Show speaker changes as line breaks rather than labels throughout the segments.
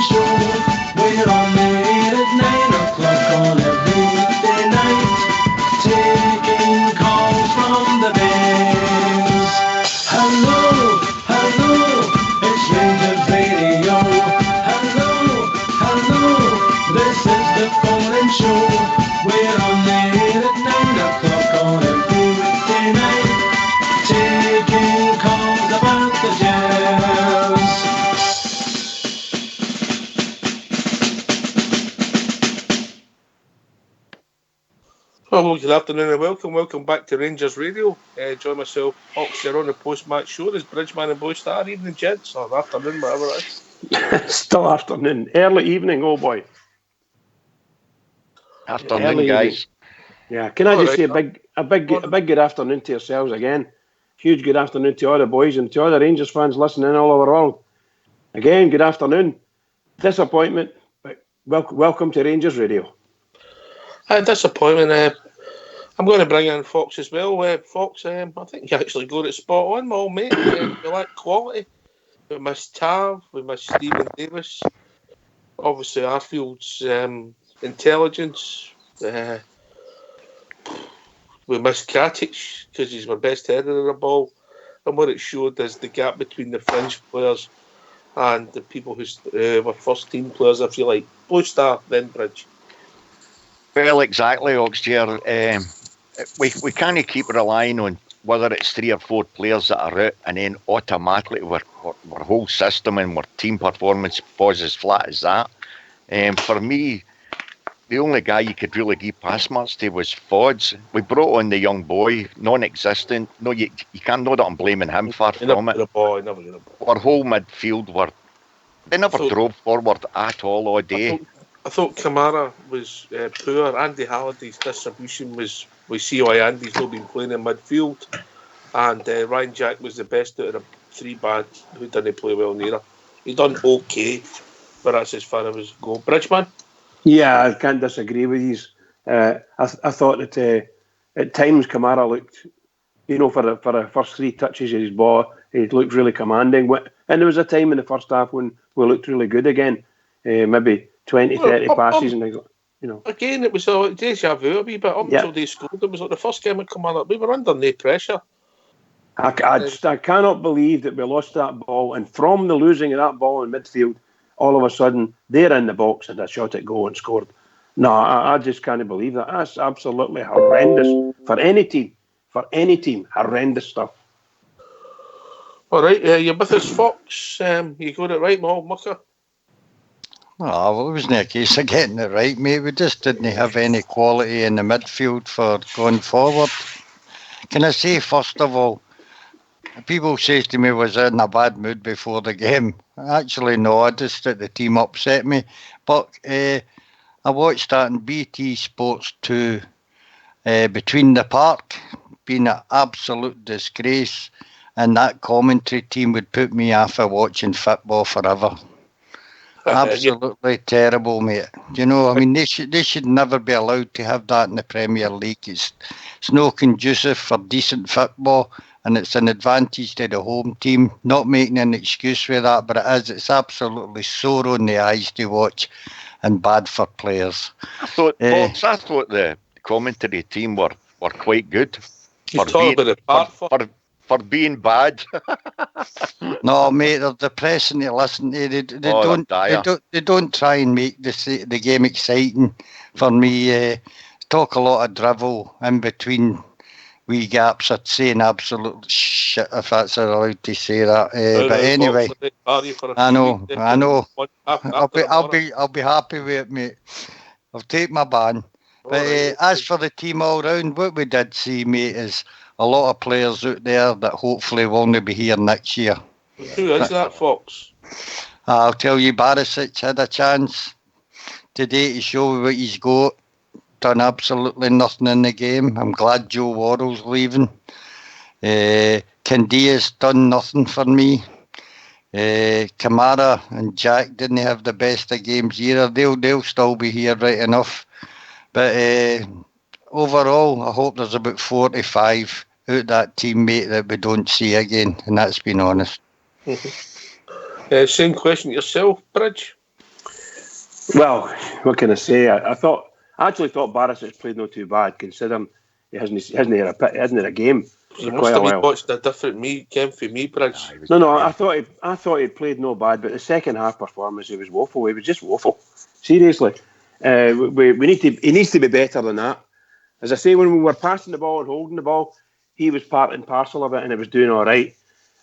morning show. We're on the air at 9 o'clock on every weekday night, taking calls from the bands. Hello, hello, it's Rangers Radio. Hello, hello, this is the phone-in show. We're on the air at 9 o'clock on every weekday night, taking calls about the Jazz.
Hello, good afternoon and welcome back to Rangers Radio. Join myself, Fox, here on the post-match show. There's Bridgeman and Blue Star. Evening, gents, or afternoon, whatever it is.
Still afternoon. Early evening, oh boy.
Afternoon,
Early
guys.
evening. Yeah, can I just say a big good afternoon to yourselves again. Huge good afternoon to all the boys and to all the Rangers fans listening all over the world. Again, good afternoon. Disappointment, but welcome to Rangers Radio.
Disappointment. I'm going to bring in Fox as well. Fox, I think you actually got it spot on, my old mate. We lack quality. We missed Tav, we missed Stephen Davis. Obviously, Arfield's intelligence. We missed Katic because he's my best header of the ball. And what it showed is the gap between the fringe players and the people who were first team players, if you like. Blue Star, then Bridge.
Well, exactly, Oxgear. We can't keep relying on whether it's 3 or 4 players that are out and then automatically our whole system and our team performance falls as flat as that. For me, the only guy you could really give pass marks to was Fods. We brought on the young boy, non-existent. No, you can't know that I'm blaming him, far from it. Our whole midfield they never drove forward at all day.
I thought Kamara was poor. Andy Halliday's distribution was. We see why Andy's not been playing in midfield, and Ryan Jack was the best out of the 3 bad who didn't play well neither. He done okay, but that's as far as it go. Bridgeman?
Yeah, I can't disagree with you. I thought that at times Kamara looked, for the first 3 touches of his ball, he looked really commanding. And there was a time in the first half when we looked really good again, maybe 20, 30 passes and
Again, it was a deja vu a wee bit up until they scored. It was like the first game at Kilmarnock. We were under no pressure.
I cannot believe that we lost that ball, and from the losing of that ball in midfield, all of a sudden they're in the box and a shot at goal and scored. No, I just can't believe that. That's absolutely horrendous for any team. For any team, horrendous stuff.
All right, you're with us, Fox. You got it right, my old mucker.
Well, it wasn't a case of getting it right, mate. We just didn't have any quality in the midfield for going forward. Can I say, first of all, people say to me, was I in a bad mood before the game? Actually, no, I just thought the team upset me. But I watched that on BT Sports 2, Between the Park, being an absolute disgrace. And that commentary team would put me off of watching football forever. Absolutely terrible, mate. They should never be allowed to have that in the Premier League. It's no conducive for decent football, and it's an advantage to the home team. Not making an excuse for that, but it is. It's absolutely sore on the eyes to watch and bad for players.
I thought the commentary team were quite good for being bad.
No, mate, they're depressing to listen to. They don't try and make the game exciting for me. Talk a lot of drivel in between wee gaps of saying absolute shit, if that's allowed to say that. But anyway, I know. I'll be happy with it, mate. I'll take my ban. But as for the team all round, what we did see, mate, is a lot of players out there that hopefully will only be here next year.
Who is that, Fox?
I'll tell you, Barisic had a chance today to show what he's got. Done absolutely nothing in the game. I'm glad Joe Worrell's leaving. Candia's done nothing for me. Kamara and Jack didn't have the best of games either. They'll still be here right enough. But overall, I hope there's about 45 out that teammate that we don't see again, and that's been honest.
Same question to yourself, Bridge.
Well, what can I say? I actually thought Barisic played not too bad, considering he hasn't had a game
You
for
must
quite a
have been
while.
watching a different game for me, Bridge.
No, I thought he played no bad, but the second half performance, he was woeful. He was just woeful. Seriously, we need to. He needs to be better than that. As I say, when we were passing the ball and holding the ball, he was part and parcel of it, and it was doing all right.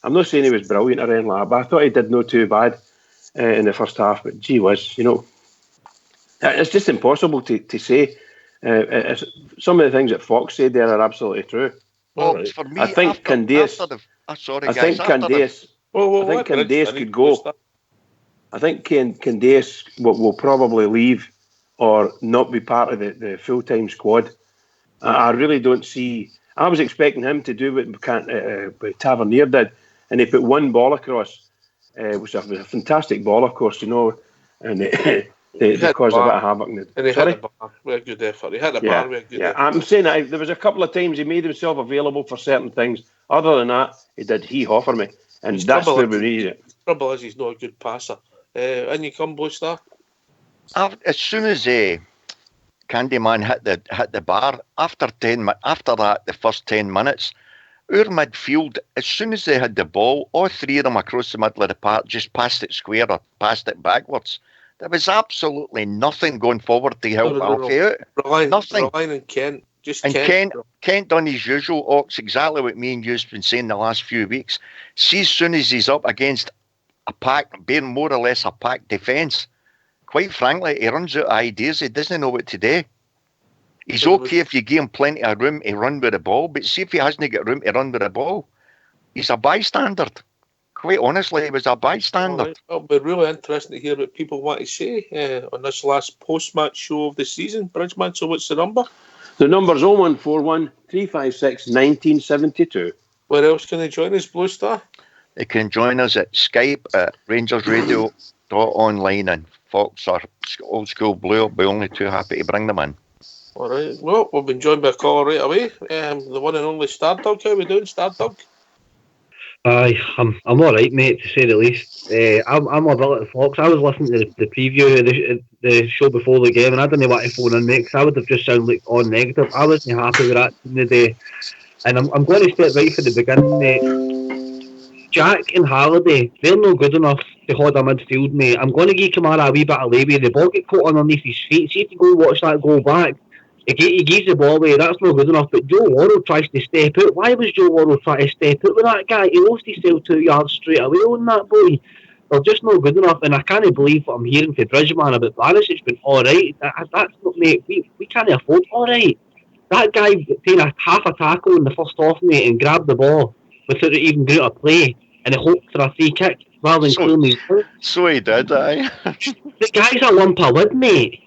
I'm not saying he was brilliant or anything like that, but I thought he did no too bad in the first half. But gee whiz, it's just impossible to say. Some of the things that Fox said there are absolutely true.
All right.
For me,
I think Candace.
sorry
I
guys,
think Candace.
Well,
I think
let Bridge
Candace
finish,
could
Blue
go.
Star.
I think Candace will probably leave or not be part of the full time squad. I really don't see. I was expecting him to do what Tavernier did, and he put one ball across, which was a fantastic ball, of course, and they caused a bit of havoc.
And he
Sorry?
hit the bar with a good effort. He hit the
Yeah,
bar with a good
yeah.
effort.
I'm saying that there was a couple of times he made himself available for certain things. Other than that, he did hee-haw for me, and
His
that's
trouble
where
is,
we need it.
trouble is he's not a good passer. And you come, Blue Star.
As soon as Candyman hit the bar, after that, the first 10 minutes, our midfield, as soon as they had the ball, all three of them across the middle of the park just passed it square or passed it backwards. There was absolutely nothing going forward to help Alfie out. Nothing.
Relying on Kent. Just
And
Kent.
Kent done his usual, Ox, exactly what me and you've been saying the last few weeks. See, as soon as he's up against a pack, being more or less a pack defence, quite frankly, he runs out of ideas. He doesn't know what to do. He's okay if you give him plenty of room to run with the ball, but see if he hasn't got room to run with the ball, he's a bystander. Quite honestly, he was a bystander.
Right. It'll be really interesting to hear what people want to say on this last post-match show of the season. Bridgeman, so what's the number?
The number's 0141 356 1972.
Where else can they join us, Blue Star?
They can join us at Skype at rangersradio.online, and Fox or Old School Blue will be only too happy to bring them in.
All right. Well, we've been joined by a caller right away. The one and only Stardog. How are we doing, Stardog?
Aye, I'm all right, mate, to say the least. I'm a bit like Fox. I was listening to the preview of the show before the game, and I didn't want to phone in, mate, because I would have just sounded like all negative. I wasn't happy with that team today, and I'm going to start right from the beginning, mate. Jack and Halliday, they're no good enough to hold a midfield, mate. I'm going to give Kamara a wee bit of leeway. The ball get caught underneath his feet. See if you go watch that goal back. He gives the ball away, that's not good enough. But Joe Worrell tries to step out. Why was Joe Worrell trying to step out with that guy? He lost himself 2 yards straight away on that boy. They're just not good enough, and I can't believe what I'm hearing from Bridgeman about Barisic's been alright. That's not, mate, we can't afford alright. That guy taking half a tackle in the first half, mate, and grabbed the ball without it even going to play, and he hoped for a free kick rather than clearing his ball.
So he did, aye.
The guy's a lump of wood, mate.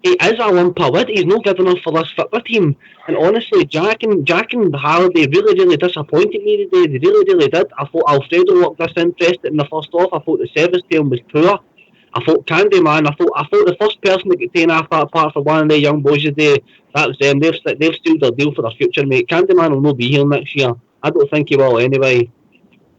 He is a lump of wood. He's not good enough for this football team. And honestly, Jack and Halliday really disappointed me today. They really did. I thought Alfredo looked disinterested in the first half. I thought the service to him was poor. I thought Candyman. I thought the first person that got taken off that part for one of the young boys today, that was them. They've sealed their deal for their future, mate. Candyman will not be here next year. I don't think he will anyway.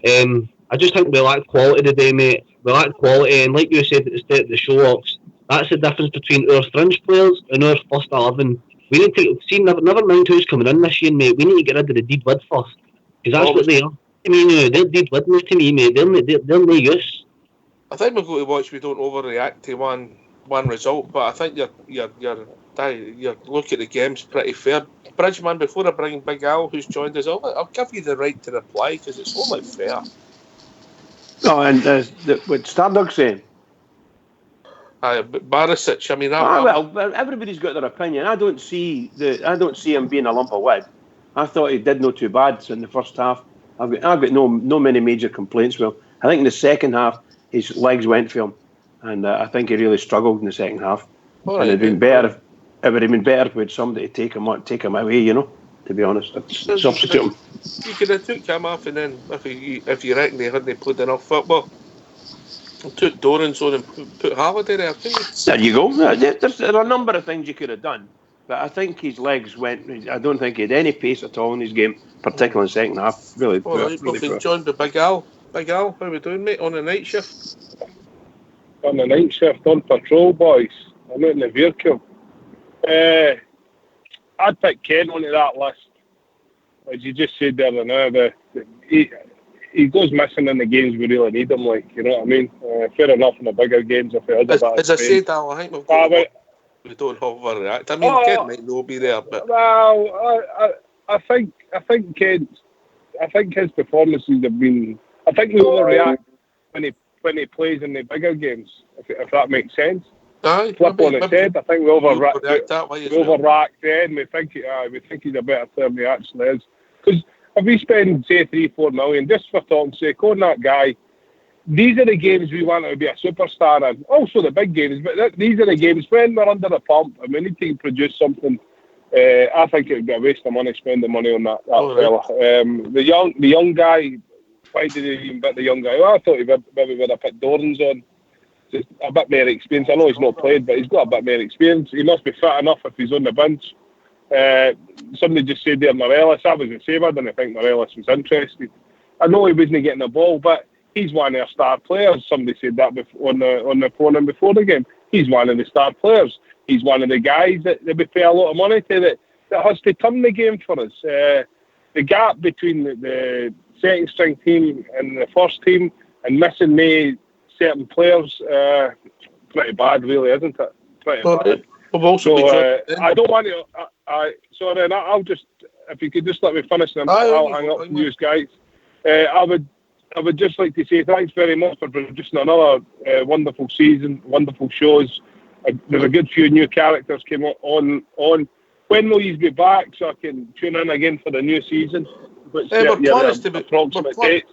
I just think we lack quality today, mate. We lack quality, and like you said at the start of the show, Ox, that's the difference between our fringe players and our first 11. We need to see, never mind who's coming in this year, mate. We need to get rid of the deed wood first, because that's what they are. I mean, they're deed wood to me, mate. They're no use.
I think we'll go to watch. We don't overreact to one result, but I think your look at the game's pretty fair. Bridgeman, before I bring Big Al, who's joined us, I'll give you the right to reply because it's only fair.
Oh, and what Stardog saying?
Barisic. I mean,
well, everybody's got their opinion. I don't see him being a lump of wood. I thought he did no too bad in the first half. I've got no many major complaints with him. I think in the second half his legs went for him, and I think he really struggled in the second half.
All
and
right,
it'd been better. It would have been better with somebody to take him away. To be honest, substitute him.
You could have took him off, and then if you reckon they hadn't played enough football, took Dorans on and put Halliday there.
There you go. There are a number of things you could have done, but I think his legs went. I don't think he had any pace at all in his game, particularly in the second half. Really poor.
Right, we've been joined by Big Al. Big Al, how are we doing, mate? On the night shift.
on the night shift on patrol, boys. I'm out in the vehicle. I'd pick Kent onto that list. As you just said there now, he goes missing in the games we really need him, like, you know what I mean? Fair enough in the bigger games if he has a bad
As I said, Al, I think we've got we don't overreact. I mean, Kent might not be there, but
I think Kent. I think his performances have been. I think we overreact when he plays in the bigger games. If that makes sense.
aye,
Flip on its head. I think we overreact
that way as
we
well.
overreact then. We think he's a better player than he actually is. Because if we spend say 3-4 million just for talk's sake on that guy. These are the games we want to be a superstar in. Also the big games, but these are the games when we're under the pump and we need to produce something. I think it would be a waste of money spending money on that fella. Right. The young guy, why did he even pick the young guy? Well, I thought he maybe would have put Dorans on. Just a bit more experience. I know he's not played, but he's got a bit more experience. He must be fit enough if he's on the bench. Somebody just said there, Morelos. I was the same. I didn't think Morelos was interested. I know he wasn't getting the ball, but he's one of our star players. Somebody said that on the phone before the game. He's one of the star players. He's one of the guys that we pay a lot of money to that has to turn the game for us. The gap between the second string team and the first team and missing certain players, pretty bad, really, isn't it? Pretty bad. I don't want to. Sorry, I'll just, if you could just let me finish, and I'll hang up to you guys. I would just like to say thanks very much for producing another wonderful season, wonderful shows. There's a good few new characters came on. When will you be back so I can tune in again for the new season?
We're planning to be
approximate dates.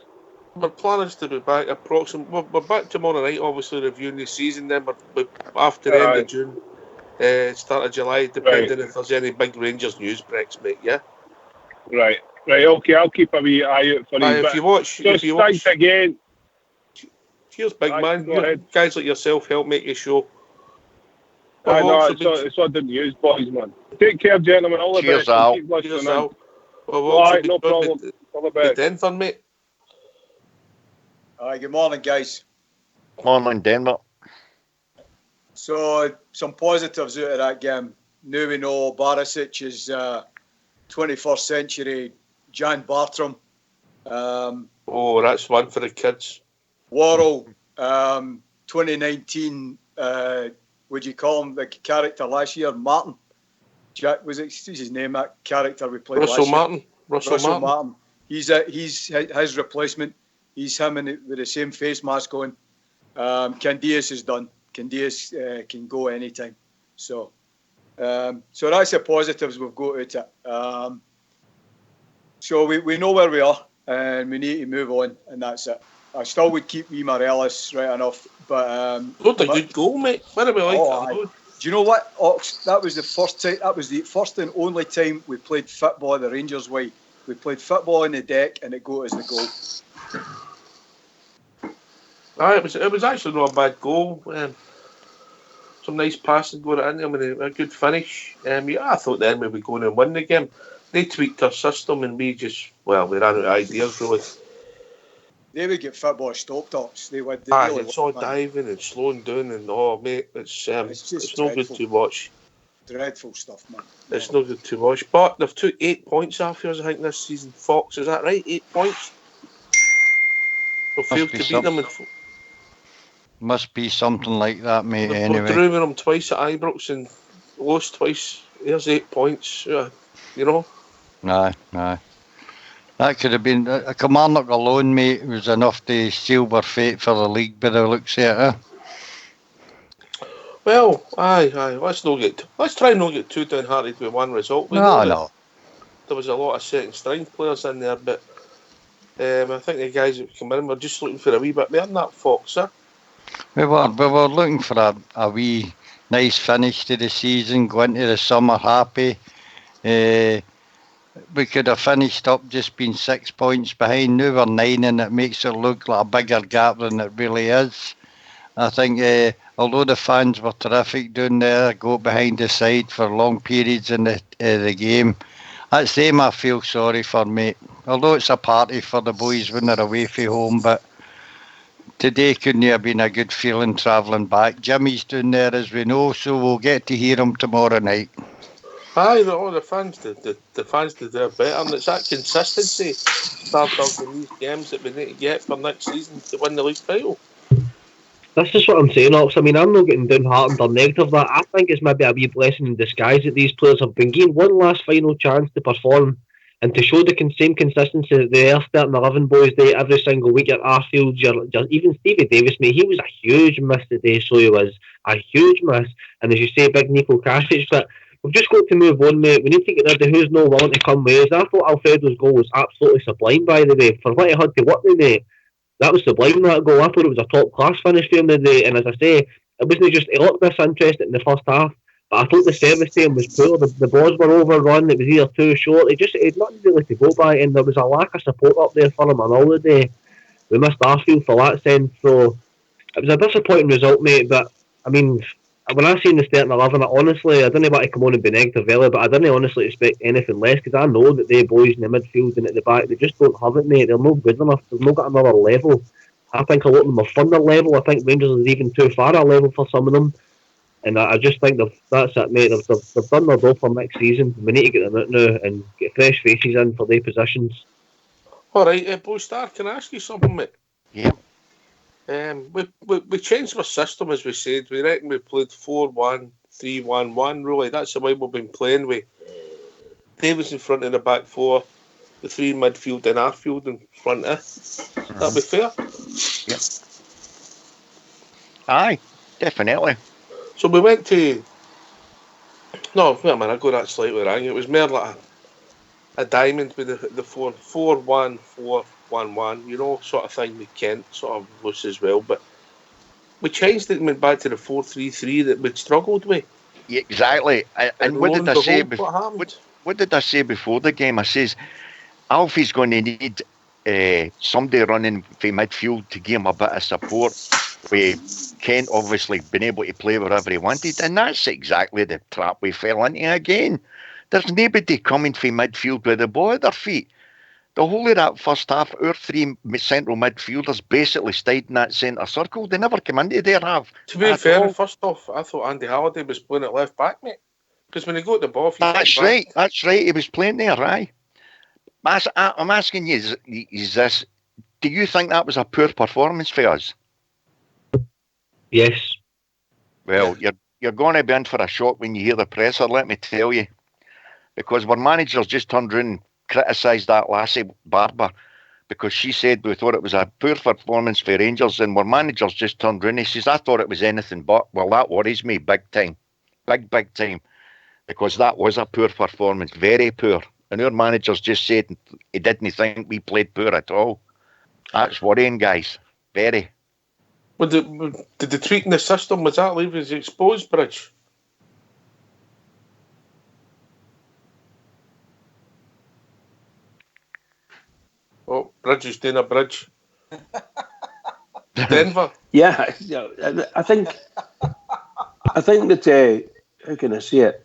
We're planning to be back approximately. We're back tomorrow night, obviously reviewing the season. Then we're after the end of June, start of July, depending if there's any big Rangers news breaks, mate. Yeah.
Right. Okay. I'll keep a wee eye out for you.
If you watch,
thanks again.
Cheers, big man. Guys like yourself help make your show.
It's all the news, boys, man. Take care, gentlemen. All the best.
Al.
Cheers, Al.
Alright, no problem. All the best.
Denver, mate.
Hi, good morning, guys.
Morning, Denver.
So, some positives out of that game. Now we know Barisic is 21st century Jan Bartram.
That's one for the kids.
Worrell, 2019, would you call him the character last year? Martin. Jack, was his name, that character we played last year? Russell Martin. He's his replacement. He's him with the same face mask on. Candias is done. Candias can go anytime. So that's the positives we've got out of it. So we know where we are and we need to move on, and that's it. I still would keep Morelos right enough, but
what a good goal, mate. What do we like that?
Do you know what, Ox? That was the first time. That was the first and only time we played football the Rangers way. We played football on the deck, and it got us the goal.
It was actually not a bad goal. Some nice passing going into him and a good finish. I thought then we would go in and win the game. They tweaked our system and we ran out of ideas, really.
They would get football stopped up.
It's all diving and slowing down and mate, it's no good to watch.
Dreadful stuff, man.
It's no good to watch. But they've took 8 points off yours, I think, this season. Fox, is that right? 8 points. We'll fail to beat them.
Must be something like that, mate.
We're drew with them twice at Ibrox and lost twice. There's 8 points. You know.
Aye. That could have been a Kilmarnock alone, mate. Was enough to seal their fate for the league by the looks of it.
Well, aye. Let's try and not get too downhearted with one result.
No.
There was a lot of second string players in there, but I think the guys that come in were just looking for a wee bit more than that, Fox, sir.
We were looking for a wee nice finish to the season, go into the summer happy. We could have finished up just being 6 points behind. Now we're 9 and it makes it look like a bigger gap than it really is. I think although the fans were terrific down there, go behind the side for long periods in the game, that's them I feel sorry for, mate. Although it's a party for the boys when they're away from home, but Today couldn't have been a good feeling travelling back. Jimmy's down there, as we know, so we'll get to hear him tomorrow night.
Aye, the fans, the fans deserve better, and it's that consistency started in these games that we need to get for next season to win the league title.
This is what I'm saying, Ox. I mean, I'm not getting downhearted or negative. That I think it's maybe a wee blessing in disguise that these players have been given one last final chance to perform and to show the same consistency that they are starting 11 boys day every single week at Arfield. Even Stevie Davis, mate, he was a huge miss today, so he was a huge miss. And as you say, big Nico Kasic, but we've just got to move on, mate. We need to get rid of who's no willing to come with us. I thought Alfredo's goal was absolutely sublime, by the way, for what he had to work with, mate. That was sublime, that goal. I thought it was a top class finish for him today. And as I say, it wasn't just, he looked disinterested in the first half, but I thought the service to him was poor. The balls were overrun, it was either too short. He had nothing really to go by, and there was a lack of support up there for him on all the day. We missed Arfield for that sense, so it was a disappointing result, mate. But I mean, when I seen the starting 11, honestly, I didn't want to come on and be negative earlier, but I didn't honestly expect anything less, because I know that they boys in the midfield and at the back, they just don't have it, mate. They're not good enough. They've not got another level. I think a lot of them have found their level. I think Rangers is even too far a level for some of them. And I just think that's it, mate. They've done their job for next season. We need to get them out now and get fresh faces in for their positions.
All right, Blue Star, can I ask you something, mate?
Yeah.
We changed our system, as we said. We reckon we played 4-1-3-1-1, really. That's the way we've been playing with Davis in front of the back four, the three midfield and Arfield in front of. That'll be fair?
Yep. Aye, definitely.
So we went to... No, wait a minute, I got that slightly wrong. It was more like a diamond with the 4-1-4-1-1, you know, sort of thing with Kent, sort of loose as well. But we changed it and went back to the 4-3-3 that we'd struggled with.
Yeah, exactly. And what did I say before? What did I say before the game? I says Alfie's going to need somebody running for midfield to give him a bit of support. With Kent obviously been able to play wherever he wanted, and that's exactly the trap we fell into again. There's nobody coming for midfield with the ball at their feet. The whole of that first half, our three central midfielders basically stayed in that centre circle. They never come into their half.
To be fair, first off, I thought Andy Halliday was playing at left back, mate. Because when he got the ball...
That's right, he was playing there, aye. I'm asking you, is this... Do you think that was a poor performance for us?
Yes.
Well, you're going to be in for a shock when you hear the presser, let me tell you. Because our managers just turned around and criticised that lassie, Barber, because she said we thought it was a poor performance for Rangers, and our managers just turned around and he says, I thought it was anything but. Well, that worries me big time. Big time. Because that was a poor performance, very poor. And our managers just said he didn't think we played poor at all. That's worrying, guys. Very.
Did the tweak in the system, was that leaving us exposed, Bridge? Oh, Bridge is doing a bridge. Denver.
Yeah, I think that how can I say it?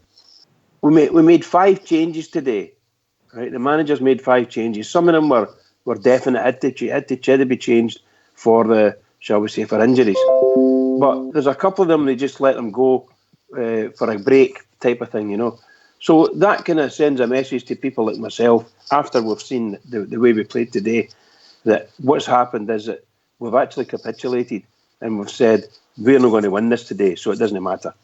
We made 5 changes today, right? The managers made 5 changes. Some of them were definite had to be changed for the, shall we say, for injuries. But there's a couple of them they just let them go for a break type of thing, you know. So that kind of sends a message to people like myself after we've seen the way we played today, that what's happened is that we've actually capitulated and we've said we're not going to win this today, so it doesn't matter.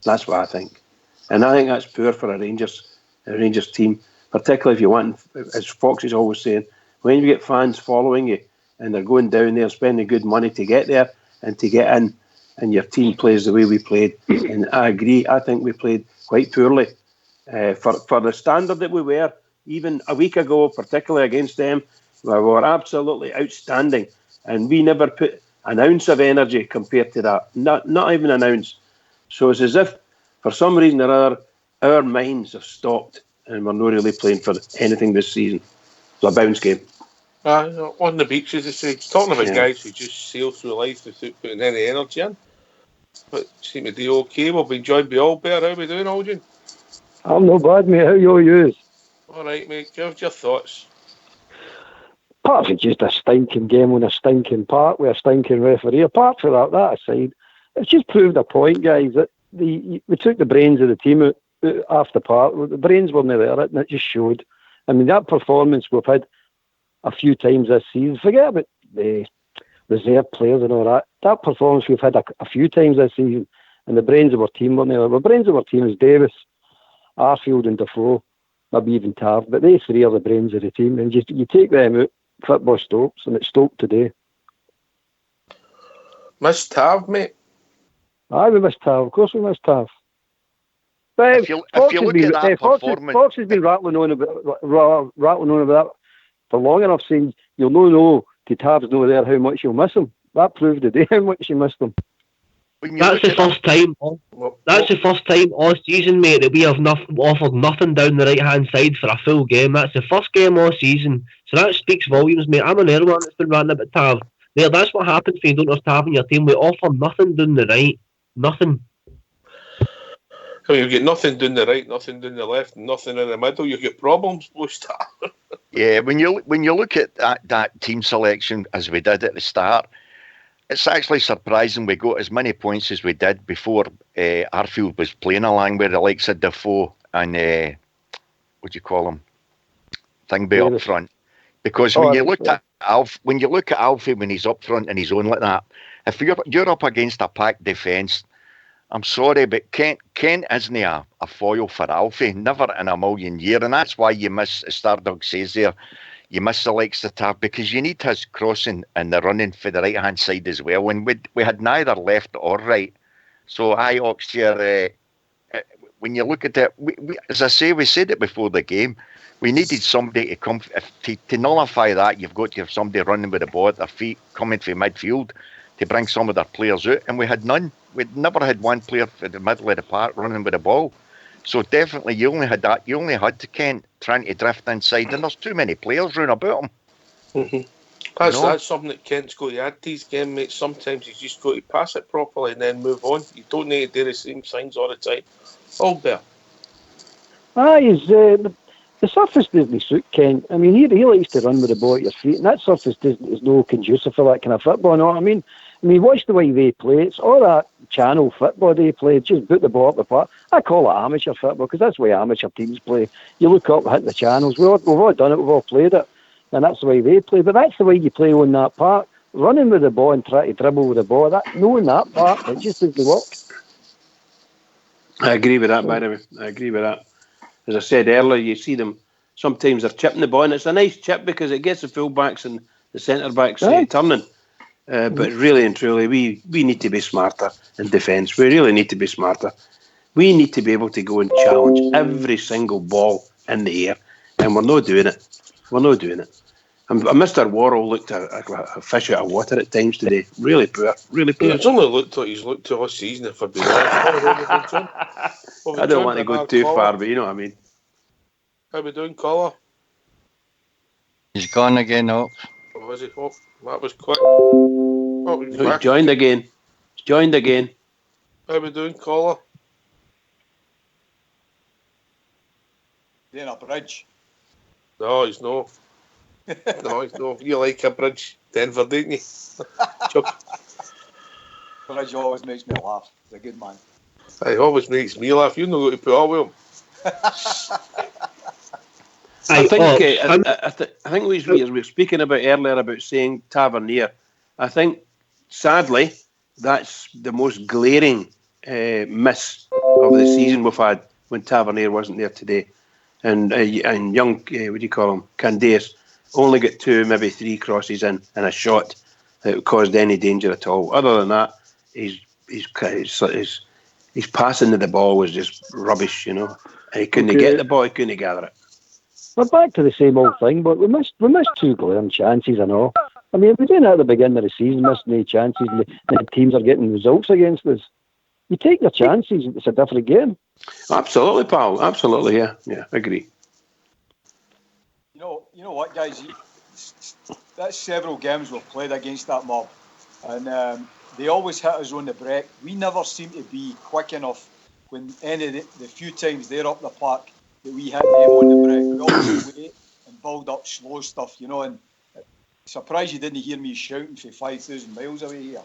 That's what I think. And I think that's poor for a Rangers team, particularly if you want, as Fox is always saying, when you get fans following you and they're going down there spending good money to get there and to get in, and your team plays the way we played. And I agree, I think we played quite poorly. For the standard that we were, even a week ago, particularly against them, we were absolutely outstanding. And we never put an ounce of energy compared to that. Not even an ounce. So it's as if, for some reason or other, our minds have stopped and we're not really playing for anything this season. It's a bounce game.
On the beach, as I say, talking about guys who just sail through life without putting any energy in. But seem to do okay. We've been joined by Albert. How are we doing, Aldrin?
I'm not bad, mate. How are you?
All right, mate. Give us your thoughts.
apart from just a stinking game on a stinking park with a stinking referee, apart from that aside, it's just proved a point, guys, that we took the brains of the team out off the park. The brains weren't there, and it just showed. I mean, that performance we've had a few times this season, forget about the reserve players and all that. That performance we've had a few times this season, and the brains of our team weren't there. The brains of our team is Davis, Arfield and Defoe, maybe even Tav, but they three are the brains of the team, and you take them out, football stops, and it's Stoke today.
Miss Tav, mate?
Aye, we missed Tav. Of course we missed Tav. But
if you look at that performance...
Fox has been rattling on about that for long enough, saying you'll know to Tav's no there how much you'll miss him. That proved the day how much you missed him.
That's the first time. That's the first time all season, mate, that we have offered nothing down the right hand side for a full game. That's the first game all season, so that speaks volumes, mate. I'm another one that's been ranting about Tav. There, that's what happens when you don't have Tav in your team. We offer nothing down the right, nothing.
I mean, you get nothing down the right, nothing down the left, nothing in the middle. You get problems, post Tav.
Yeah, when you look at that team selection as we did at the start. It's actually surprising we got as many points as we did before Arfield was playing along with the likes of Defoe and what do you call him? Thingby up front. Because when you look at Alfie when he's up front and he's on like that, if you're up against a packed defence, I'm sorry, but Kent isn't a foil for Alfie, never in a million years, and that's why you miss, as Stardog says there. You miss the likes of Tav because you need his crossing and the running for the right-hand side as well. And we had neither left or right. So, Oxshire, when you look at it, as I say, we said it before the game, we needed somebody to come, to nullify that, you've got to have somebody running with the ball at their feet, coming from midfield to bring some of their players out. And we had none. We'd never had one player for the middle of the park running with the ball. So definitely you only had that. You only had Kent trying to drift inside, and there's too many players round about him.
Mm-hmm. That's something that Kent's got to add to his game, mate. Sometimes he's just got to pass it properly and then move on. You don't need to do the same things all the time. Albert.
The surface doesn't suit Kent. I mean, he likes to run with the ball at your feet, and that surface is no conducive for that kind of football. You know what I mean? Watch the way they play. It's all that channel football they play. Just put the ball up the park. I call it amateur football because that's the way amateur teams play. You look up, hit the channels. We've all done it. We've all played it, and that's the way they play. But that's the way you play on that park. Running with the ball and trying to dribble with the ball. Knowing that part, it just doesn't work.
I agree with that, by the way. I agree with that. As I said earlier, you see them, sometimes they're chipping the ball, and it's a nice chip because it gets the full-backs and the centre-backs turning. But really and truly, we need to be smarter in defence. We really need to be smarter. We need to be able to go and challenge every single ball in the air, and we're not doing it. We're not doing it. And Mr. Worrell looked like a fish out of water at times today. Really poor. Really poor.
Yeah, it's only looked like he's looked to all season, if I've been honest.
I don't want to go too far, but you know what I mean.
How we doing, caller?
He's gone again, Ox.
Oh, is he? Oh, that was quick. Oh,
he's joined again. He's joined again.
How we doing, caller?
Doing a bridge.
No, he's not. No, he's not. You like a bridge, Denver, didn't you?
Bridge always makes me laugh. He's a good man.
It always makes me laugh. You're not going to put up with him.
I think we were speaking about earlier about saying Tavernier. I think, sadly, that's the most glaring miss of the season we've had when Tavernier wasn't there today. And young, what do you call him, Candace, only got 2, maybe 3 crosses in and a shot that caused any danger at all. Other than that, his passing of the ball was just rubbish, you know. He couldn't get the ball, he couldn't gather it.
We're back to the same old thing, but we missed 2 glaring chances and all. I mean, we're doing that at the beginning of the season, missing any chances, and the teams are getting results against us. You take your chances, it's a different game.
Absolutely, pal. Absolutely, yeah, agree.
You know what, guys? That's several games we've played against that mob, and they always hit us on the break. We never seem to be quick enough when any of the few times they're up the park that we hit them on the break. We always wait and build up slow stuff, you know, and Surprised you didn't hear me shouting for 5,000 miles away here.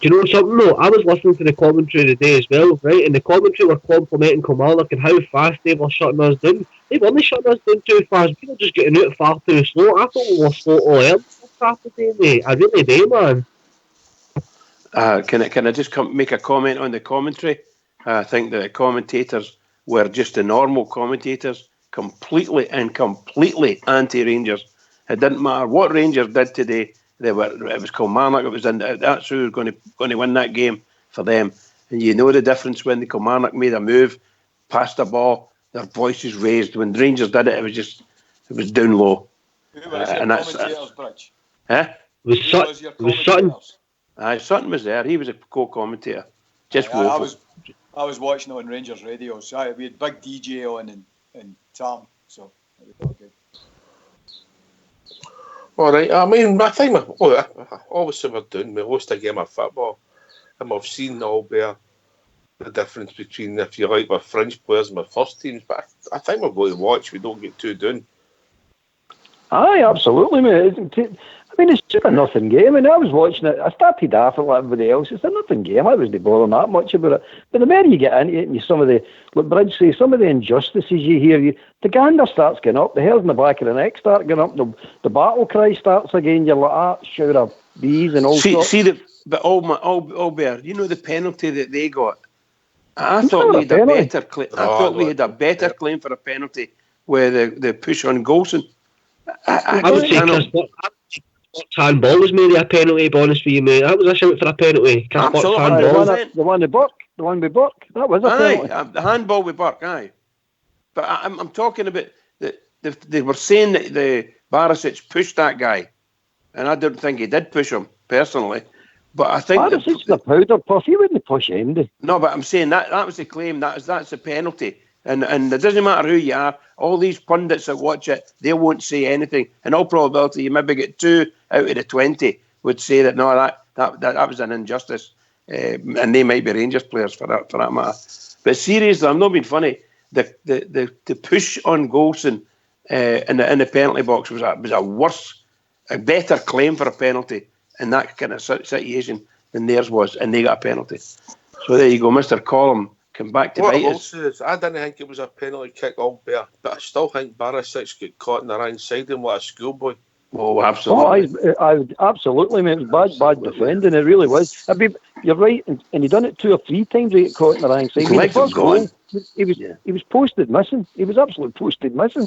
Do you know something though? I was listening to the commentary today as well, right? And the commentary were complimenting Kilmarnock and how fast they were shutting us down. They weren't shutting us down too fast. We were just getting out far too slow. I thought we were slow all early first half of the day, mate. I really do, man.
Can I just make a comment on the commentary? I think the commentators were just the normal commentators, completely anti-Rangers. It didn't matter what Rangers did today. It was Kilmarnock. That's who was going to win that game for them. And you know the difference when the Kilmarnock made a move, passed the ball, their voices raised. When the Rangers did it, it was down low.
Who was your commentators, Bridge?
Huh?
Who was your commentators?
Sutton was there. He was a co-commentator. I
was watching on Rangers radio. So we had big DJ on and Tom. So it was all good.
All right. I mean, I think obviously we're doing. We host a game of football, and we've seen Albert the difference between, if you like, our fringe players and our first teams. But I think we're going to watch. We don't get too done.
Aye, absolutely, mate. I mean, it's just a nothing game. And I was watching it. I started off like everybody else. It's a nothing game. I wasn't bothering that much about it. But the more you get into it, and some of the, like Bridge says, some of the injustices you hear, the gander starts getting up, the hairs in the back of the neck start getting up, the battle cry starts again. You're like, shout of bees and all sorts.
But Albert, you know the penalty that they got. I thought we had a better claim. I thought we had a better claim for a penalty with the push on Golson.
I would say Chris Watts' handball was maybe a penalty, to be honest with you, mate. That was a shout for a penalty. Chris Watts' handball.
The one with Burke. That was a penalty.
The handball with Burke, aye. But I'm talking about they were saying that the Barisic pushed that guy, and I don't think he did push him personally. But I think
Barisic's the powder puff. He wouldn't push Andy.
No, but I'm saying that was the claim. That's a penalty. And it doesn't matter who you are. All these pundits that watch it, they won't say anything. In all probability, you maybe get 2 out of the 20 would say that no, that was an injustice, and they might be Rangers players for that matter. But seriously, I'm not being funny. The push on Golson in the penalty box was a better claim for a penalty in that kind of situation than theirs was, and they got a penalty. So there you go, Mr. Collum. Come back to bite us.
I didn't think it was a penalty kick, Albert, but I still think Barisic got caught in the wrong side and like a schoolboy.
Oh, absolutely.
Absolutely, mate. It was bad defending. It really was. You're right, and he done it 2 or 3 times. He got caught in the wrong side.
The first goal,
he was posted missing. He was absolutely posted missing.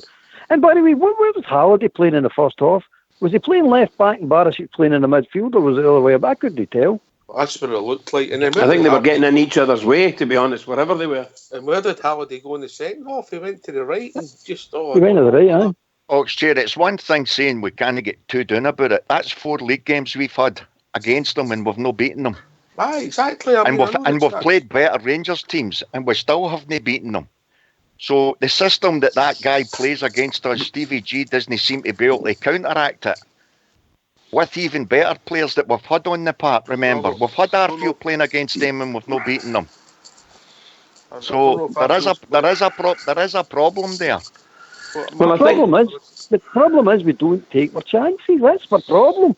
And by the way, where was Halliday playing in the first half? Was he playing left back and Barisic playing in the midfield, or was it the other way up? I couldn't tell.
That's what it looked like. And
I think they were getting in each other's way, to be honest, wherever they were.
And where did Halliday go in the second half? He went to the right and just...
He went to the right, aye.
Oxchair, it's one thing saying we can't get too down about it. That's 4 league games we've had against them and we've not beaten them.
Aye, exactly.
We've played better Rangers teams and we still haven't beaten them. So the system that guy plays against us, Stevie G, doesn't seem to be able to counteract it. With even better players that we've had on the park, remember. We've had Arfield playing against them and we've not beaten them. So there is a problem there.
Well, the problem is we don't take our chances. That's the problem.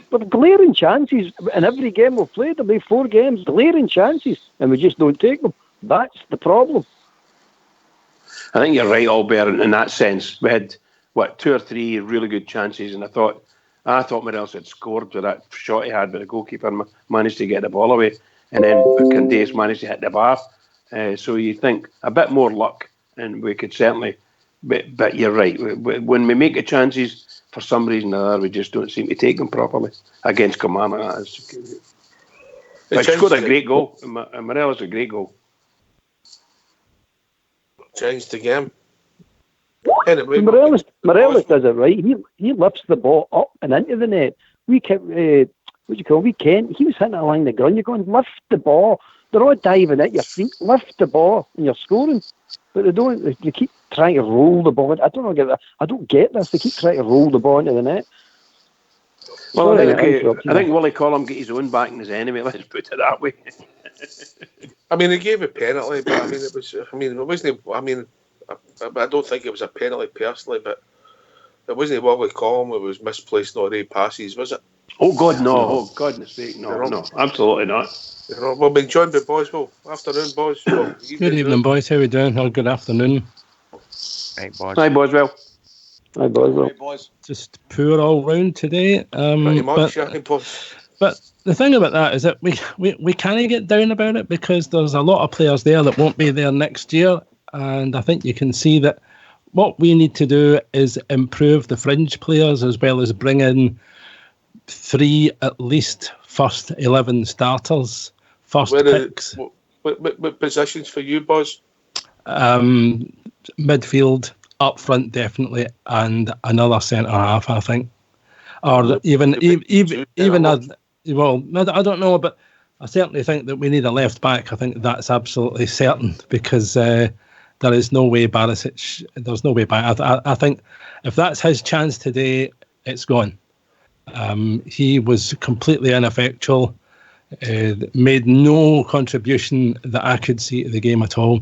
We're glaring chances in every game we've played. There'll be 4 games, glaring chances, and we just don't take them. That's the problem.
I think you're right, Albert, in that sense. We had 2 or 3 really good chances, and I thought Morelos had scored with that shot he had, but the goalkeeper managed to get the ball away, and then Candace managed to hit the bar. So you think a bit more luck, and we could certainly. But you're right. When we make the chances, for some reason or other, we just don't seem to take them properly against Kilmarnock. But he scored a great goal. Morelos a great goal.
Changed the game.
Anyway, Morelos does it right. He lifts the ball up and into the net. We kept he was hitting it along the ground. You're going, lift the ball. They're all diving at your feet. Lift the ball, and you're scoring. But they don't. They keep trying to roll the ball. I don't get this. They keep trying to roll the ball into the net.
Well, I think Willie Collum get his own back in his enemy. Let's put it that way.
I mean, he gave a penalty, but it wasn't. I don't think it was a penalty personally, but It wasn't what we call them. It was misplaced not A passes, was it?
Oh God, no! Oh goodness sake, no, absolutely not.
We'll be joined by boys. Well, afternoon, boys. Well,
good evening, boys. How are we doing? Or good afternoon.
Hey, boys.
Hi, Boswell.
Hi, Boswell.
Hey, boys.
Just poor all round today.
Pretty much, yeah, boys.
But the thing about that is that we can't get down about it because there's a lot of players there that won't be there next year, and I think you can see that what we need to do is improve the fringe players as well as bring in 3 at least first 11 starters, first picks.
What positions for you, boys?
Midfield, up front definitely, and another centre half, I think, or even. Well, I don't know, but I certainly think that we need a left back. I think that's absolutely certain because there is no way Barisic. There's no way back. I think if that's his chance today, it's gone. He was completely ineffectual. Made no contribution that I could see to the game at all.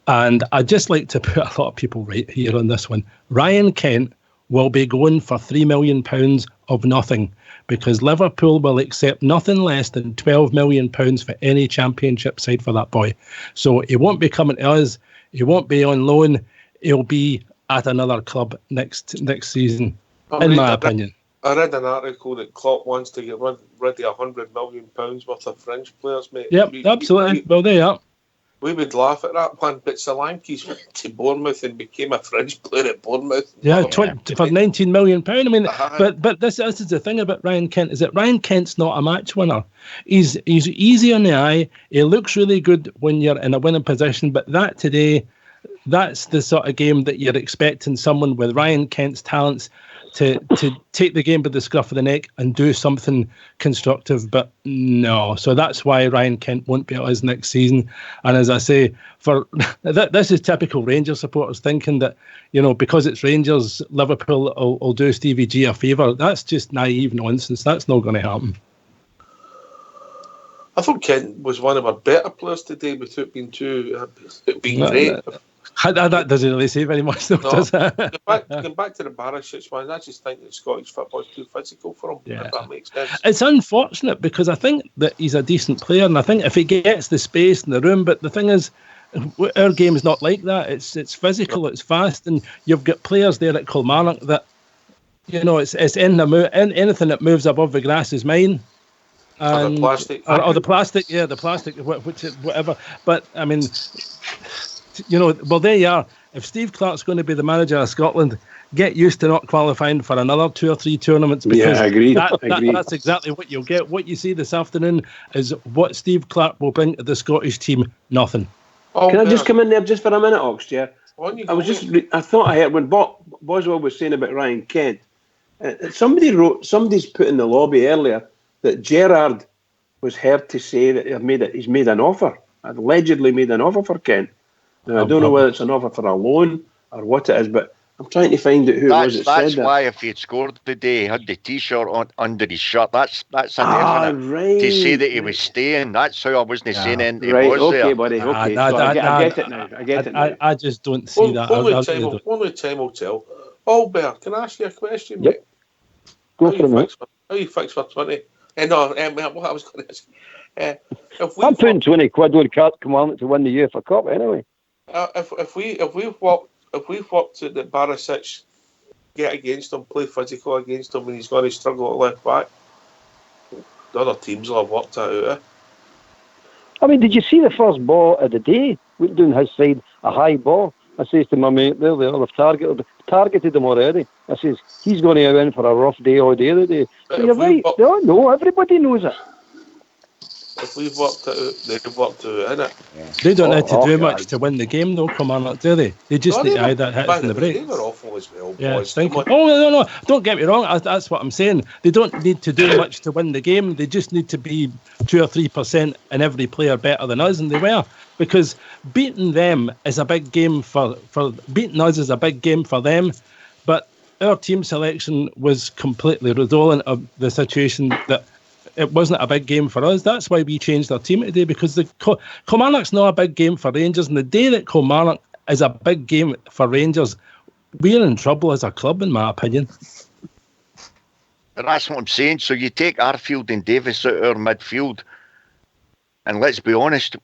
And I'd just like to put a lot of people right here on this one. Ryan Kent will be going for £3 million of nothing because Liverpool will accept nothing less than £12 million for any championship side for that boy. So he won't be coming to us. He won't be on loan. He'll be at another club next season, in my opinion.
I read an article that Klopp wants to get rid of £100 million worth of French players, mate.
Yep, absolutely. Well, they are. We
would laugh at that one, but Solanke's went to Bournemouth and became a French player at Bournemouth.
Yeah, for £19 million. I mean, but this is the thing about Ryan Kent, is that Ryan Kent's not a match winner. He's easy on the eye. He looks really good when you're in a winning position, but that today, that's the sort of game that you're expecting someone with Ryan Kent's talents to take the game by the scruff of the neck and do something constructive, but no. So that's why Ryan Kent won't be at us next season. And as I say, this is typical Rangers supporters thinking that, because it's Rangers, Liverpool will do Stevie G a favour. That's just naive nonsense. That's not going to happen.
I thought Kent was one of our better players today without being great.
That doesn't really say very much, though, does it?
Going back to the Barisic one, I just think that Scottish football is too physical for him, if that makes sense.
It's unfortunate because I think that he's a decent player, and I think if he gets the space in the room, but the thing is, our game's not like that. It's physical, it's fast, and you've got players there at Kilmarnock that, it's in the anything that moves above the grass is mine.
Or the plastic.
Or the plastic, the plastic, whatever. But, I mean... well, there you are. If Steve Clarke's going to be the manager of Scotland, get used to not qualifying for another 2 or 3 tournaments. Because
I agree.
That's exactly what you'll get. What you see this afternoon is what Steve Clarke will bring to the Scottish team. Nothing.
Can I just come in there just for a minute, Ox? Yeah. I thought I heard when Boswell was saying about Ryan Kent. Somebody's put in the lobby earlier that Gerrard was heard to say that he's made an offer, allegedly made an offer for Kent. Now, I don't know whether it's an offer for a loan or what it is, but I'm trying to find out who it was that said that.
That's why if he had scored today, he had the T-shirt on under his shirt. That's a definite
right.
To say that he was staying. That's how I wasn't saying anything.
Right,
was
okay,
there.
buddy. Okay, I get it now. I get it now.
I just don't see that.
Only time will tell. Albert, can I ask you a question,
mate? Go for it, mate.
How you fixed for 20? What I was going to ask.
I'm putting 20 quid on Kilmarnock to win the UEFA Cup anyway.
If we've walked to the Barisic, get against him, play physical against him, and he's going to struggle at left back, the other teams will have worked that out.
I mean, did you see the first ball of the day? Went down his side, a high ball. I says to my mate, there they are, they've targeted him already. I says, he's going to go in for a rough day all day today. So you're right, they all know, everybody knows it.
If we've worked it out, they've worked it out, innit?
They don't have to do much to win the game, though, Kilmarnock, do they? They just need to hide that hit in the break.
They were awful as well, boys.
No, don't get me wrong, that's what I'm saying. They don't need to do much to win the game. They just need to be 2 or 3% in every player better than us, and they were. Because beating them is a big game for beating us is a big game for them, but our team selection was completely redolent of the situation that it wasn't a big game for us. That's why we changed our team today, because Kilmarnock's not a big game for Rangers, and the day that Kilmarnock is a big game for Rangers, we're in trouble as a club, in my opinion.
That's what I'm saying. So you take Arfield and Davis out of our midfield, and let's be honest,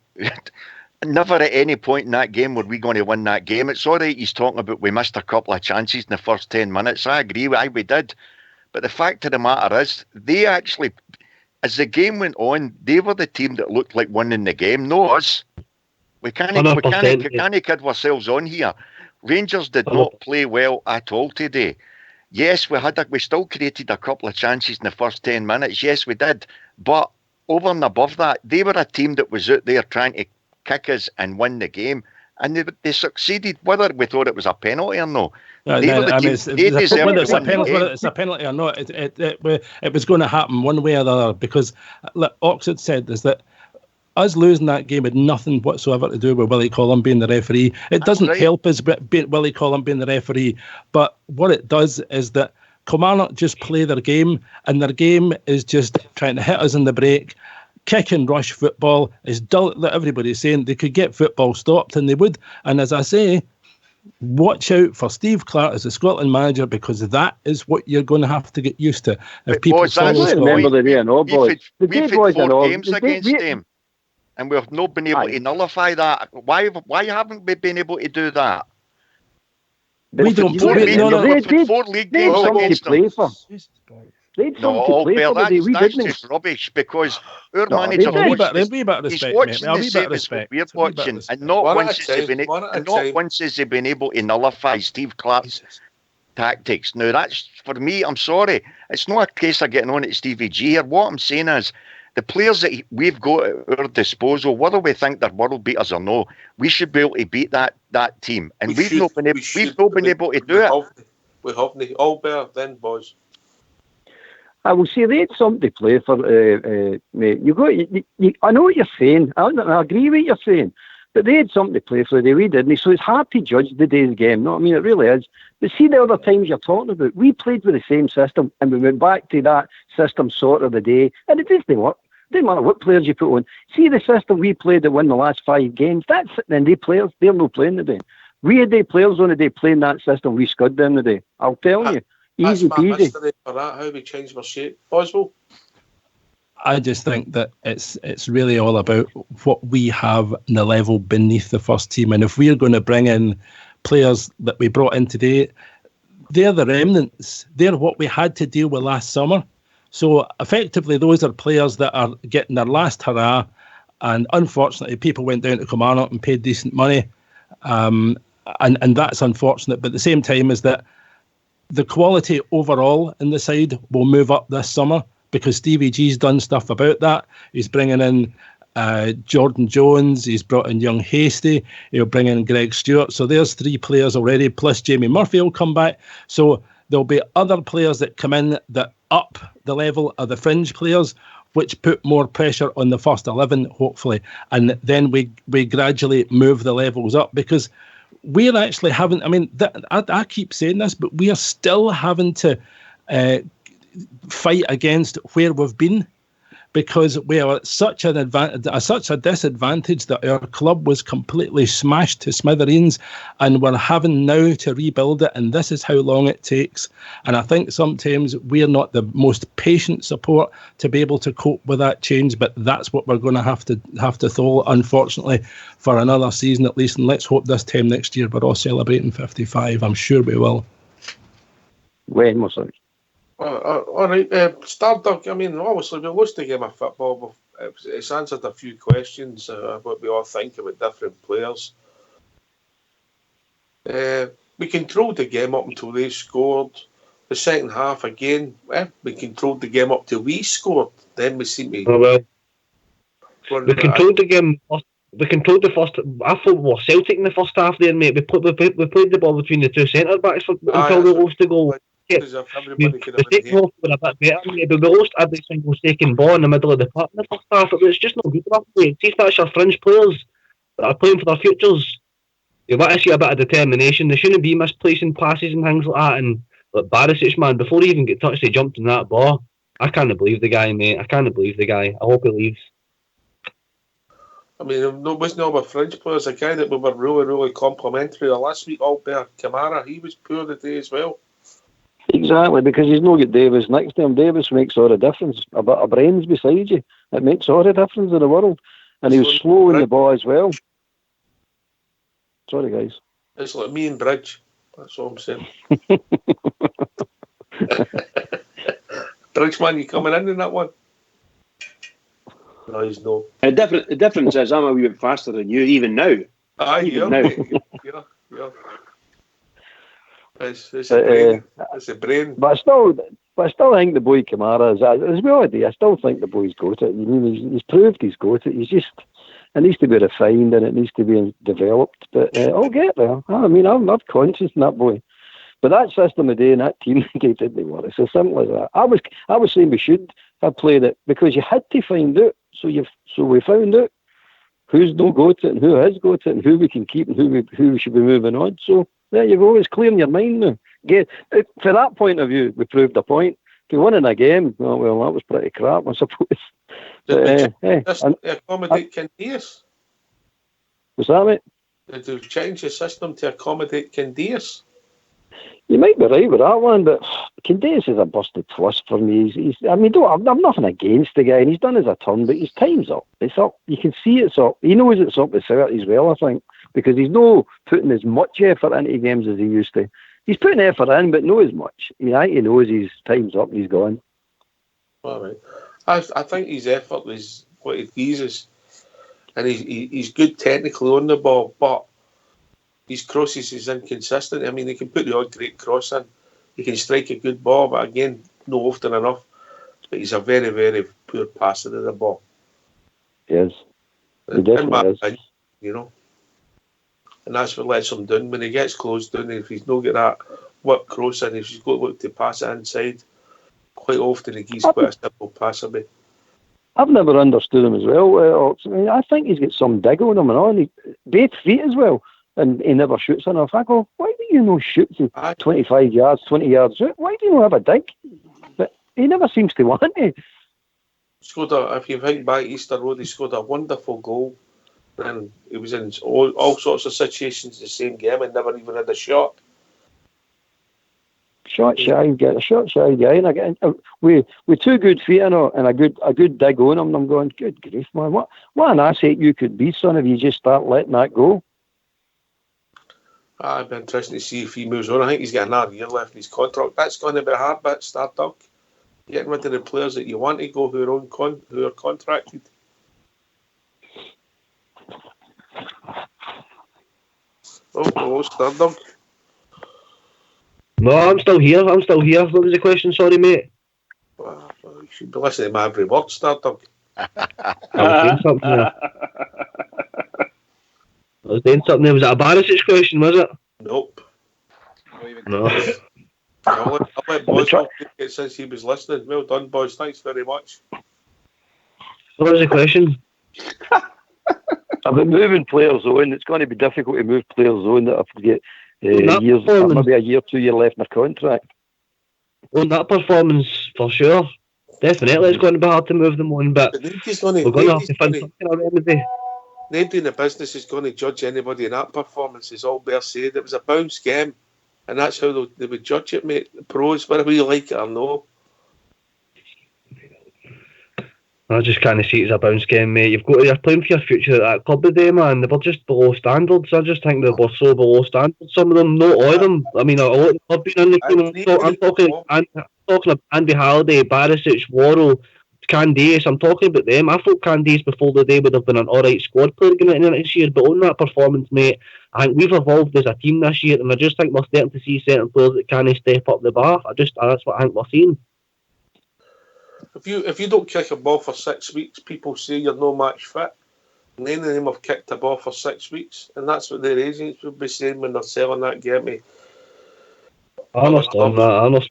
never at any point in that game were we going to win that game. It's all right he's talking about we missed a couple of chances in the first 10 minutes. I agree, we did. But the fact of the matter is, they actually, as the game went on, they were the team that looked like winning the game, no us. We can't kid ourselves on here. Rangers did not play well at all today. Yes, we still created a couple of chances in the first 10 minutes. Yes, we did. But over and above that, they were a team that was out there trying to kick us and win the game. And they succeeded, whether we thought it was a penalty or no.
Whether it's a penalty or not, it was going to happen one way or the other, because like Oxford said, is that us losing that game had nothing whatsoever to do with Willie Collum being the referee. It doesn't help us Willie Collum being the referee, but what it does is that Kilmarnock just play their game, and their game is just trying to hit us in the break. Kick and rush football is dull. Everybody's saying they could get football stopped, and they would. And as I say, watch out for Steve Clarke as the Scotland manager, because that is what you're going to have to get used to. If people
remember the day and all, boys.
We've had 4 games against them, and we've not been able to nullify that. Why haven't we been able to do that?
We don't.
We've 4 league games against them.
They'd something to play for today. We didn't.
Just rubbish, because our manager he's watching the same as what we're watching, and not once has he been able to nullify Steve Clarke's tactics. Now, that's, for me, I'm sorry, it's not a case of getting on at Stevie G here. What I'm saying is, the players that we've got at our disposal, whether we think they're world beaters or no, we should be able to beat that team, and we've not been able to do it.
We haven't. All better then, boys.
I will say they had something to play for, mate. I know what you're saying. I agree with what you're saying. But they had something to play for today. We didn't. So it's hard to judge the day's game. No, I mean, it really is. But see the other times you're talking about, we played with the same system, and we went back to that system sort of the day, and it didn't work. It didn't matter what players you put on. See the system we played that won the last 5 games? That's then they players, they're not playing today. We had the players on the day playing that system. We scud them today. I'll tell you. Easy peasy.
For that, how we changed our shape, Oswald.
I just think that it's really all about what we have in the level beneath the first team, and if we're going to bring in players that we brought in today, they're the remnants. They're what we had to deal with last summer. So effectively, those are players that are getting their last hurrah, and unfortunately, people went down to Kilmarnock and paid decent money, and that's unfortunate. But at the same time, is that the quality overall in the side will move up this summer, because Stevie G's done stuff about that. He's bringing in Jordan Jones, he's brought in young Hasty, he'll bring in Greg Stewart. So there's 3 players already, plus Jamie Murphy will come back. So there'll be other players that come in that up the level of the fringe players, which put more pressure on the first 11, hopefully. And then we gradually move the levels up, because we're actually having, I mean, I keep saying this, but we are still having to fight against where we've been, because we are at such a disadvantage that our club was completely smashed to smithereens, and we're having now to rebuild it, and this is how long it takes. And I think sometimes we're not the most patient support to be able to cope with that change, but that's what we're going to have to throw, unfortunately, for another season at least. And let's hope this time next year we're all celebrating 55. I'm sure we will.
When was it?
All right, Stardock, I mean, obviously we lost the game of football, but it's answered a few questions what we all think about different players. We controlled the game up until they scored. The second half, again, we controlled the game up till we scored. Then we seem to...
We controlled the game... We controlled the first... I thought we were Celtic in the first half there, mate. We played the ball between the 2 centre-backs until we lost the goal. We taken off with a bit better, mate, but we lost every single second ball in the middle of the park in the first half. It's just not good enough, mate. See if that's your fringe players that are playing for their futures. You've got to see a bit of determination. There shouldn't be misplacing passes and things like that. And like Barisic, man, before he even get touched, he jumped in that ball. I can't believe the guy, mate. I can't believe the guy. I hope he leaves.
I mean, it wasn't all our French players. A guy that we were really, really complimentary of last week, Albert Kamara, he was poor today as well.
Exactly, because he's not got Davis next to him. Davis makes all the difference. A bit of brains beside you, it makes all the difference in the world. And he was slow in the ball as well. Sorry, guys.
It's like me and Bridge. That's all I'm saying. Bridgeman, you coming in that one? No, he's no.
The difference is I'm a wee bit faster than you, even now.
Even now. Yeah. It's a brain. It's a brain.
But I still think the boy Kamara is well. I still think the boy's got it. You mean he's proved he's got it. It needs to be refined and it needs to be developed. But I'll get there. I mean, I'm not conscious in that boy. But that system today and that team didn't work. It's as simple as that. I was saying we should have played it because you had to find out. So we found out who's not got it and who has got it and who we can keep and who we should be moving on. So there you go. It's clear in your mind now. For that point of view, we proved a point. If we won in a game, well, that was pretty crap, I suppose.
Did they accommodate Candias?
What's that, mate?
Did they change the system to accommodate Candias?
You might be right with that one, but Candias is a busted twist for me. I'm nothing against the guy, and he's done his turn, but his time's up. It's up. You can see it's up. He knows it's up to 30 as well, I think, because he's not putting as much effort into games as he used to. He's putting effort in, but not as much. He knows his time's up and he's gone.
All right. I think his effort is what it uses, and he's good technically on the ball, but his crosses is inconsistent. I mean, he can put the odd great cross in. He can strike a good ball, but again, not often enough. But he's a very, very poor passer of the ball.
Yes. He definitely is.
Opinion, you know. And that's what lets him down. When he gets closed down, if he's not got that whip cross in, if he's got to look to pass it inside, quite often he gives quite a simple pass away.
I've never understood him as well. I think he's got some dig on him and all. Both feet as well. And he never shoots enough. I go, why do you not shoot to 25 yards, 20 yards out? Why do you not have a dig? But he never seems to want it.
If you think back Easter Road, he scored a wonderful goal. And he was in all sorts of situations the same game and never even had a shot.
Shot shy guy. And with 2 good feet and a good dig on him, and I'm going, good grief, man. What an asset you could be, son, if you just start letting that go.
It'd be interesting to see if he moves on. I think he's got another year left in his contract. That's going to be a hard bit, Starduck. Getting rid of the players that you want to go who are contracted. Oh, Starduck.
No, I'm still here. What was the question? Sorry, mate.
Well, you should be listening to my every word, Starduck.
I was doing something there. Was it a Barisic question, was it?
Nope.
No.
I'll let Boswell take it since he was listening. Well done, boys. Thanks very much.
What was the question?
About moving players on. It's going to be difficult to move players on that have got years, maybe a year, 2 years left in their contract.
On that performance, for sure. Definitely, it's going to be hard to move them on, but we're going to have to find something already.
Nobody in the business is going to judge anybody in that performance. As Albert said, it was a bounce game, and that's how they would judge it, mate. The pros, whether you like it or no.
I just can't see it as a bounce game, mate. You're playing for your future at that club today, man. They were just below standards. I just think they were so below standards. Some of them, not all of them. I mean, a lot of them have been in the team. I'm talking about Andy Halliday, Barisic, Worrell, Candias. I'm talking about them. I thought Candias before the day would have been an alright squad player going into next year, but on that performance, mate, I think we've evolved as a team this year, and I just think we're starting to see certain players that can't step up the bar. That's what I think we're seeing.
If you don't kick a ball for 6 weeks, people say you're no match fit. And none of them have kicked a ball for 6 weeks, and that's what their agents would be saying when they're selling that game.
I understand that.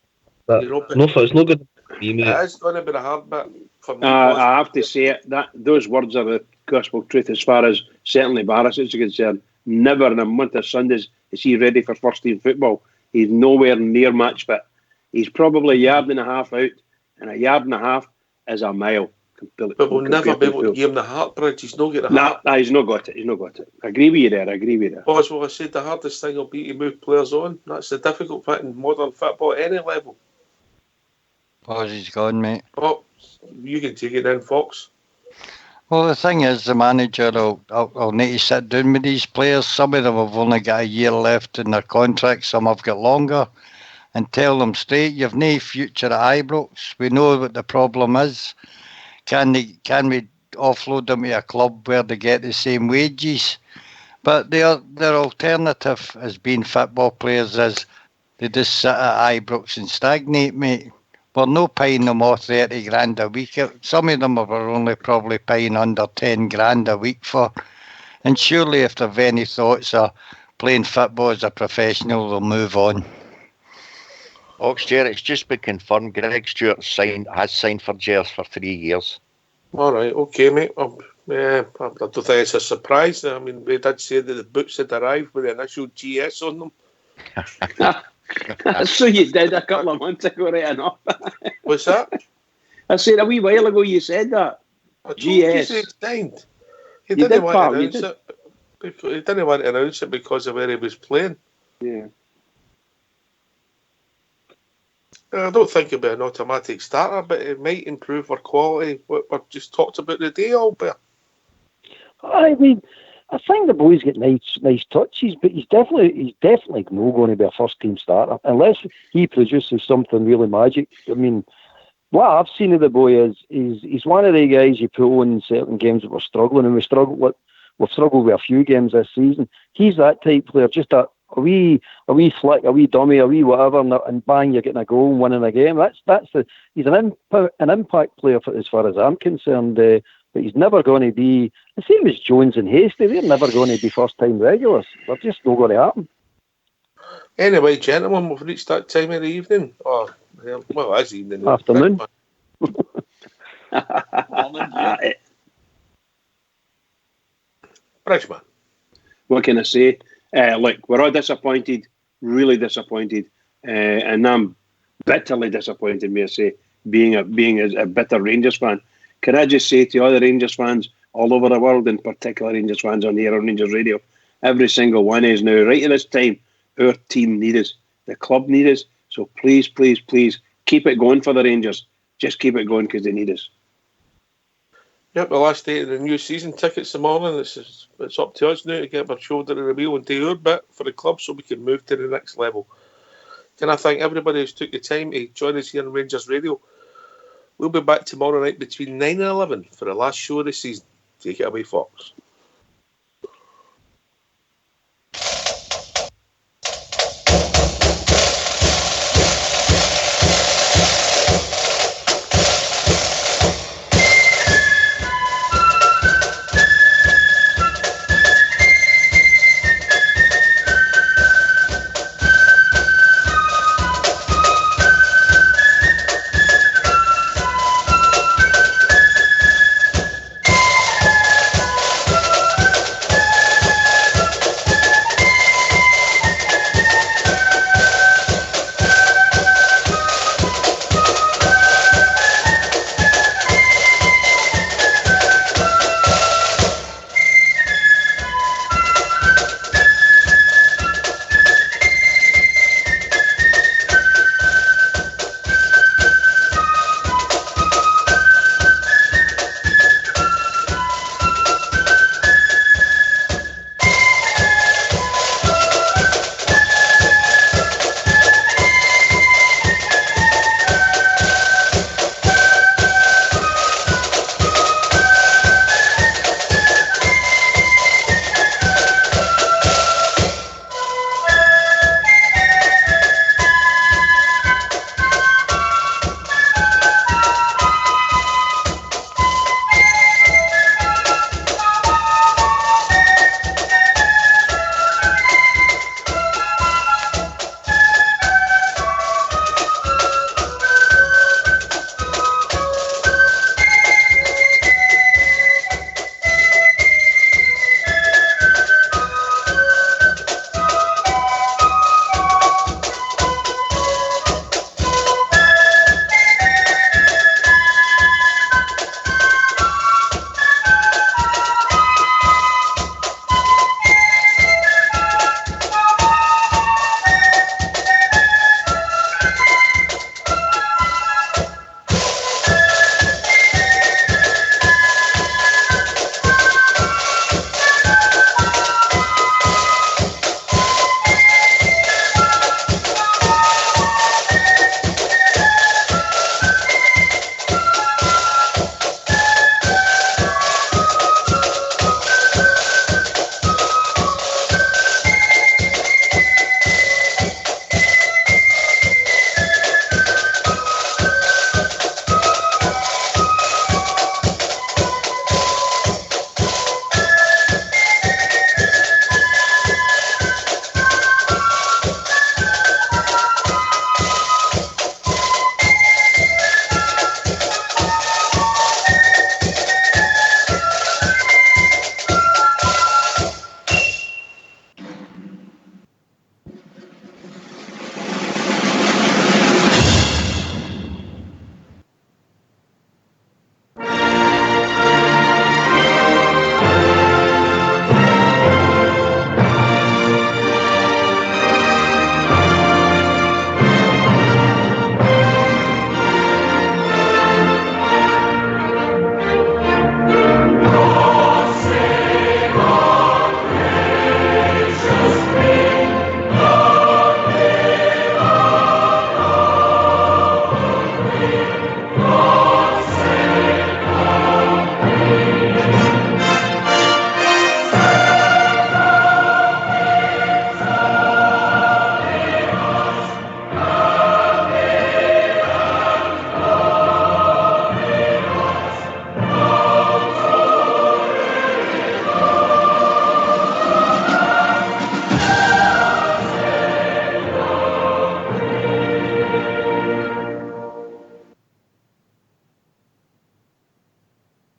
It's no good.
It's going to be a hard bit for me.
I have to say it. Those words are the gospel truth as far as certainly Barisic is concerned. Never in a month of Sundays is he ready for first team football. He's nowhere near match fit. He's probably a yard and a half out, and a yard and a half is a mile.
But we'll never be able to give him the Heartbridge. He's not getting the heart.
Nah, he's not got it. I agree with you there.
Well, I said the hardest thing will be to move players on. That's the difficult part in modern football at any level.
Pause, he's gone, mate.
Oh, you can take it then, Fox.
Well, the thing is, the manager will need to sit down with these players. Some of them have only got a year left in their contract. Some have got longer. And tell them straight, you've no future at Ibrox. We know what the problem is. Can we offload them to a club where they get the same wages? But their alternative as being football players is they just sit at Ibrox and stagnate, mate. We're no paying them all 30 grand a week. Some of them are only probably paying under 10 grand a week for. And surely if they've any thoughts of playing football as a professional, they'll move on.
Oxchair, it's just been confirmed. Greg Stewart has signed for Gers for 3 years.
All right, okay, mate. I don't think it's a surprise. I mean, we did say that the boots had arrived with the initial GS on them.
So you did a couple of months ago, right enough.
What's that?
I said a wee while ago you said that. GS.
He signed. He didn't want to announce it. He didn't want to announce it because of where he was playing.
Yeah.
I don't think it'll be an automatic starter, but it might improve our quality. What we've just talked about today, Albert.
I mean, I think the boy's got nice touches, but he's definitely not going to be a first team starter unless he produces something really magic. I mean, what I've seen of the boy is he's one of the guys you put on in certain games that we're struggling, and we've struggled with a few games this season. He's that type player, just a wee flick, a wee dummy, a wee whatever, and bang, you're getting a goal and winning a game. He's an impact player as far as I'm concerned. But he's never going to be the same as Jones and Hasty. They're never going to be first time regulars. They're just not going to happen.
Anyway, gentlemen, we've reached that time of the evening. It's evening.
Afternoon.
Bridgeman.
What can I say? Look, we're all disappointed, really disappointed, and I'm bitterly disappointed, may I say, being a bitter Rangers fan. Can I just say to other Rangers fans all over the world, in particular Rangers fans on here on Rangers Radio, every single one is now, right at this time, our team need us, the club need us, so please, please, please, keep it going for the Rangers. Just keep it going because they need us.
Yep, the last day of the new season tickets this morning. It's up to us now to get our shoulder in the wheel and do our bit for the club so we can move to the next level. Can I thank everybody who's took the time to join us here on Rangers Radio? We'll be back tomorrow night between 9 and 11 for the last show of the season. Take it away, Fox.